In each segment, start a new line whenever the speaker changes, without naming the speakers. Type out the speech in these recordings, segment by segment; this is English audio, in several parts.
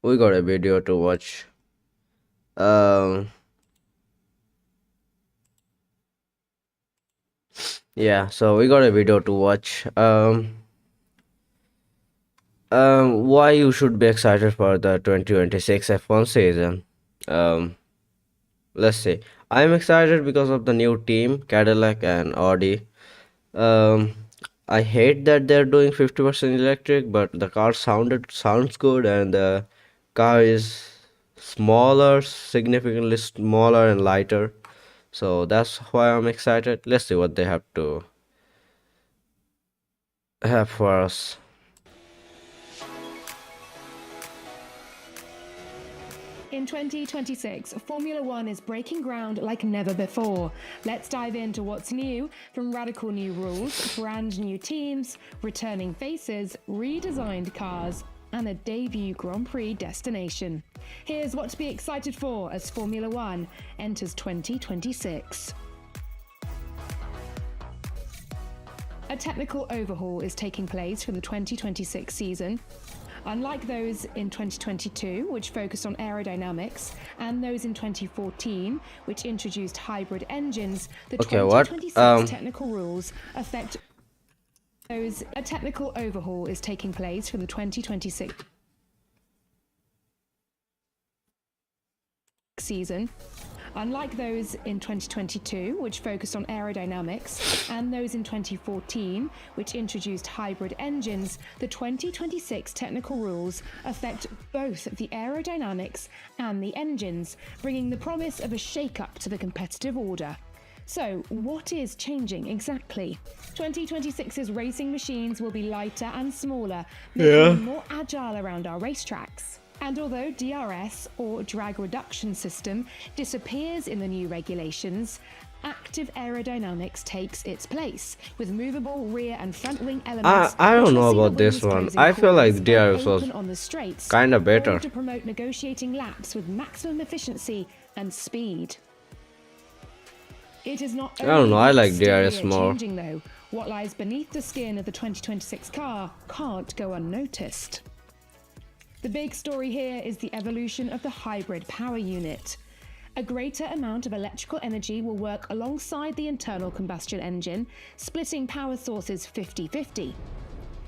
We got a video to watch. Um, yeah, so we got a video to watch. Why you should be excited for the 2026 F1 season? Um, let's see. I'm excited because of the new team, Cadillac and Audi. Um, I hate that they're doing 50% electric, but the car sounds good, and the car is smaller, significantly smaller and lighter. So that's why I'm excited. Let's see what they have to have for us.
In 2026, Formula One is breaking ground like never before. Let's dive into what's new, from radical new rules, brand new teams, returning faces, redesigned cars, and a debut Grand Prix destination. Here's what to be excited for as Formula One enters 2026. A technical overhaul is taking place for the 2026 season. Unlike those in 2022, which focused on aerodynamics, and those in 2014, which introduced hybrid engines, the
Okay, what?
2026 technical rules affect those. A technical overhaul is taking place for the 2026 season. Unlike those in 2022, which focused on aerodynamics, and those in 2014, which introduced hybrid engines, the 2026 technical rules affect both the aerodynamics and the engines, bringing the promise of a shake-up to the competitive order. So, what is changing exactly? 2026's racing machines will be lighter and smaller, making them more agile around our racetracks. And although DRS, or drag reduction system, disappears in the new regulations, active aerodynamics takes its place, with movable rear and front wing elements.
I don't
which
know
will see the
about this
wings
one.
closing
I feel like
corners
DRS
and
was
open on the straights,
kind of
all
better.
to promote negotiating laps with maximum efficiency and speed. It is not
I don't know, I
only the
like DRS
exterior
more.
changing though. What lies beneath the skin of the 2026 car can't go unnoticed. The big story here is the evolution of the hybrid power unit. A greater amount of electrical energy will work alongside the internal combustion engine, splitting power sources 50-50.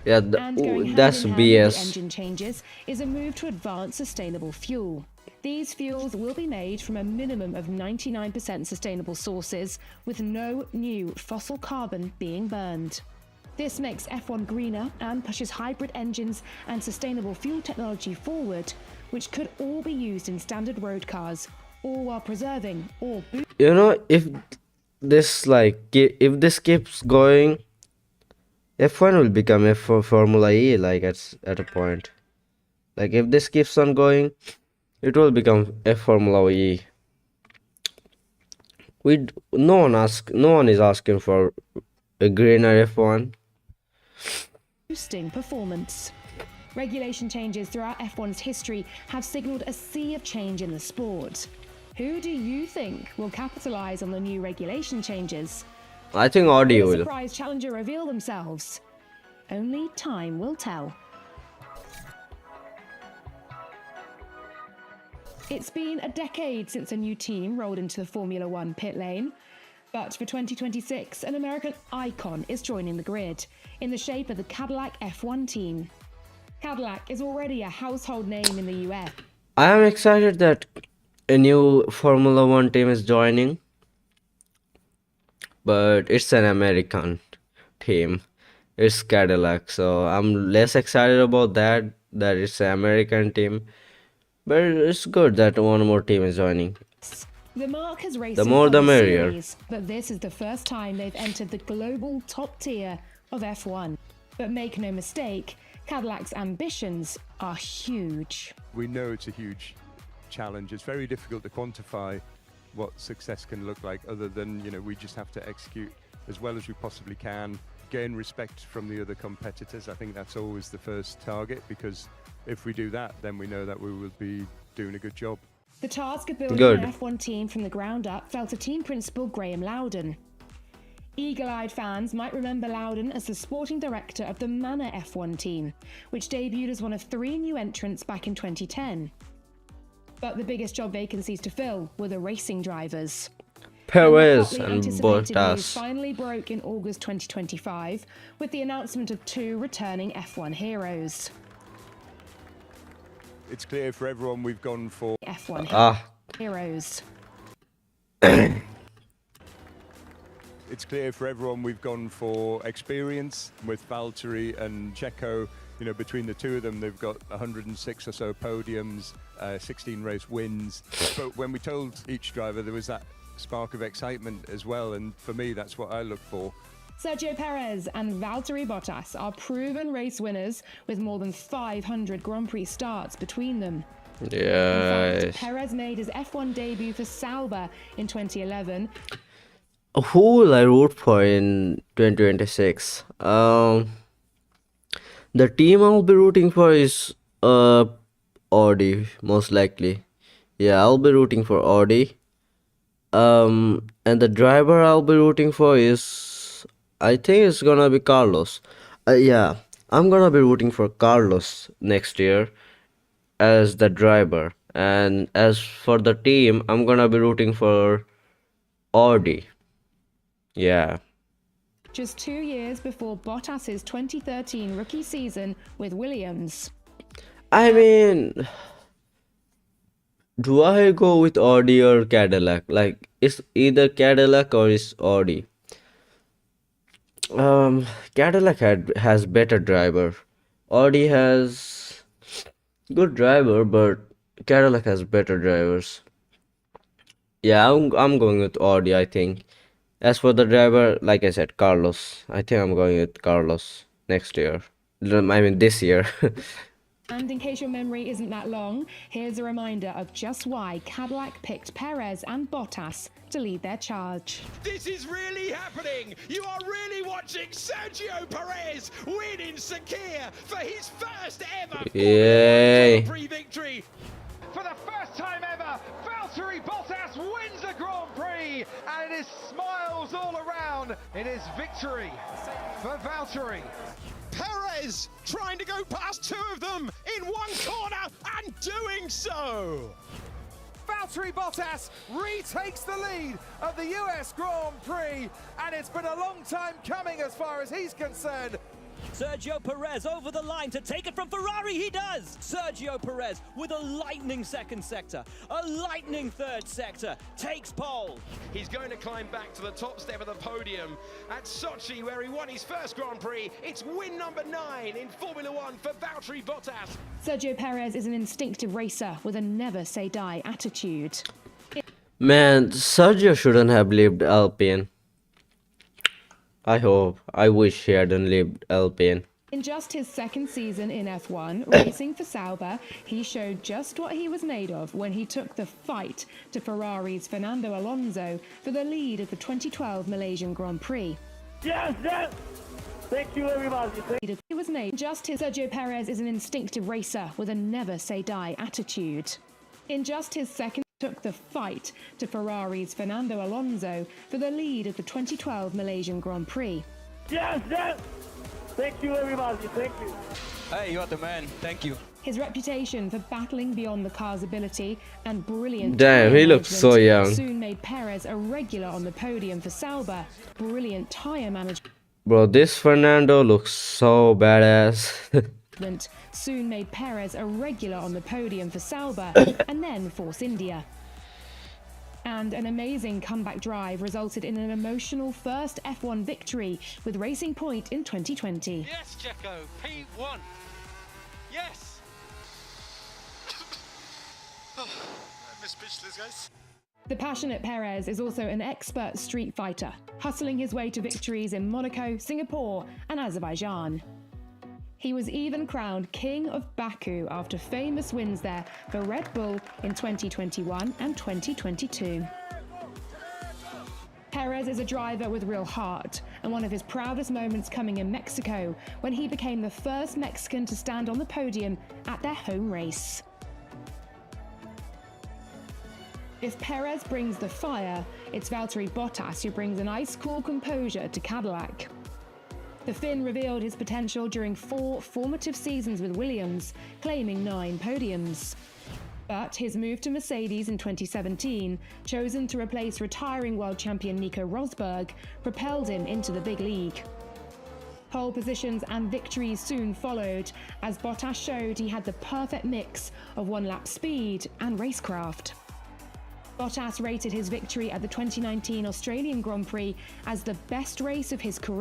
Yeah,
And going hand
that's
in hand with the
BS.
engine changes is a move to advance sustainable fuel. These fuels will be made from a minimum of 99% sustainable sources, with no new fossil carbon being burned. This makes F1 greener and pushes hybrid engines and sustainable fuel technology forward, which could all be used in standard road cars, all while preserving or boosting.
You know, if this keeps going, F1 will become Formula E, like at a point. Like if this keeps on going, it will become a Formula E. No one is asking for a greener F1.
Performance. Regulation changes throughout F1's history have signalled a sea of change in the sport. Who do you think will capitalise on the new regulation changes?
I think Audi
Will a
will.
surprise challenger reveal themselves? Only time will tell. It's been a decade since a new team rolled into the Formula One pit lane. But for 2026, an American icon is joining the grid in the shape of the Cadillac F1 team. Cadillac is already a household name in the US.
I am excited that a new Formula One team is joining, but it's an American team. It's Cadillac, so I'm less excited about that it's an American team. But it's good that one more team is joining.
The marque has raced
The
in
more the
other
merrier.
series, but this is the first time they've entered the global top tier of F1. But make no mistake, Cadillac's ambitions are huge.
We know it's a huge challenge. It's very difficult to quantify what success can look like, other than, we just have to execute as well as we possibly can, gain respect from the other competitors. I think that's always the first target, because if we do that, then we know that we will be doing a good job.
The task of building
Good.
an F1 team from the ground up fell to team principal Graham Loudon. Eagle-eyed fans might remember Loudon as the sporting director of the Manor F1 team, which debuted as one of 3 new entrants back in 2010. But the biggest job vacancies to fill were the racing drivers.
Perez
The hotly
and
anticipated news
Bottas.
finally broke in August 2025 with the announcement of 2 returning F1 heroes.
It's clear for everyone we've gone for
F1
Ah,
heroes.
It's clear for everyone we've gone for experience with Valtteri and Checo. You know, between the two of them, they've got 106 or so podiums, 16 race wins. But when we told each driver, there was that spark of excitement as well. And for me, that's what I look for.
Sergio Perez and Valtteri Bottas are proven race winners with more than 500 Grand Prix starts between them. In
yes.
fact, Perez made his F1 debut for Sauber in 2011.
Who will I root for in 2026? The team I'll be rooting for is Audi, most likely. Yeah, I'll be rooting for Audi. And the driver I'll be rooting for is, I think it's gonna be Carlos. Yeah, I'm gonna be rooting for Carlos next year as the driver. And as for the team, I'm gonna be rooting for Audi. Yeah.
Just 2 years before Bottas's 2013 rookie season with Williams.
I mean, do I go with Audi or Cadillac? Like, it's either Cadillac or it's Audi. Cadillac has better driver. Audi has good driver, but Cadillac has better drivers. Yeah, I'm going with Audi, I think. As for the driver, like I said, Carlos. I think I'm going with Carlos next year. I mean, this year.
And in case your memory isn't that long, here's a reminder of just why Cadillac picked Perez and Bottas to lead their charge.
This is really happening. You are really watching Sergio Perez win in Sakir for his first ever
Yay.
Grand Prix victory. For the first time ever, Valtteri Bottas wins a Grand Prix, and it is smiles all around. It is victory for Valtteri. Perez trying to go past 2 of them in one corner and doing so. Valtteri Bottas retakes the lead of the US Grand Prix, and it's been a long time coming as far as he's concerned.
Sergio Perez over the line to take it from Ferrari. He does! Sergio Perez with a lightning second sector, a lightning third sector, takes pole.
He's going to climb back to the top step of the podium at Sochi, where he won his first Grand Prix. It's win number 9 in Formula One for Valtteri Bottas.
Sergio Perez is an instinctive racer with a never-say-die attitude.
Man, Sergio shouldn't have lived Alpine. I wish he hadn't lived Alpine.
In just his second season in F1, racing for Sauber, he showed just what he was made of when he took the fight to Ferrari's Fernando Alonso for the lead of the 2012 Malaysian Grand Prix.
Yes, yes. Thank you, everybody.
He was made just his. Sergio Perez is an instinctive racer with a never-say-die attitude. In just his second, took the fight to Ferrari's Fernando Alonso for the lead of the 2012 Malaysian Grand Prix.
Yes, yes. Thank you, everybody. Thank you.
Hey, you are the man. Thank you.
His reputation for battling beyond the car's ability and brilliant
Damn,
tyre
he looks so
management
young.
soon made Perez a regular on the podium for Sauber. Brilliant tyre management
Bro, this Fernando looks so badass.
soon made Perez a regular on the podium for Sauber and then Force India. And an amazing comeback drive resulted in an emotional first F1 victory with Racing Point in 2020.
Yes, Checo, P1. Yes. Miss Speechless, guys.
The passionate Perez is also an expert street fighter, hustling his way to victories in Monaco, Singapore, and Azerbaijan. He was even crowned King of Baku after famous wins there for Red Bull in 2021 and 2022. Perez is a driver with real heart, and one of his proudest moments coming in Mexico when he became the first Mexican to stand on the podium at their home race. If Perez brings the fire, it's Valtteri Bottas who brings an ice-cool composure to Cadillac. The Finn revealed his potential during 4 formative seasons with Williams, claiming 9 podiums. But his move to Mercedes in 2017, chosen to replace retiring world champion Nico Rosberg, propelled him into the big league. Pole positions and victories soon followed, as Bottas showed he had the perfect mix of one-lap speed and racecraft. Bottas rated his victory at the 2019 Australian Grand Prix as the best race of his career.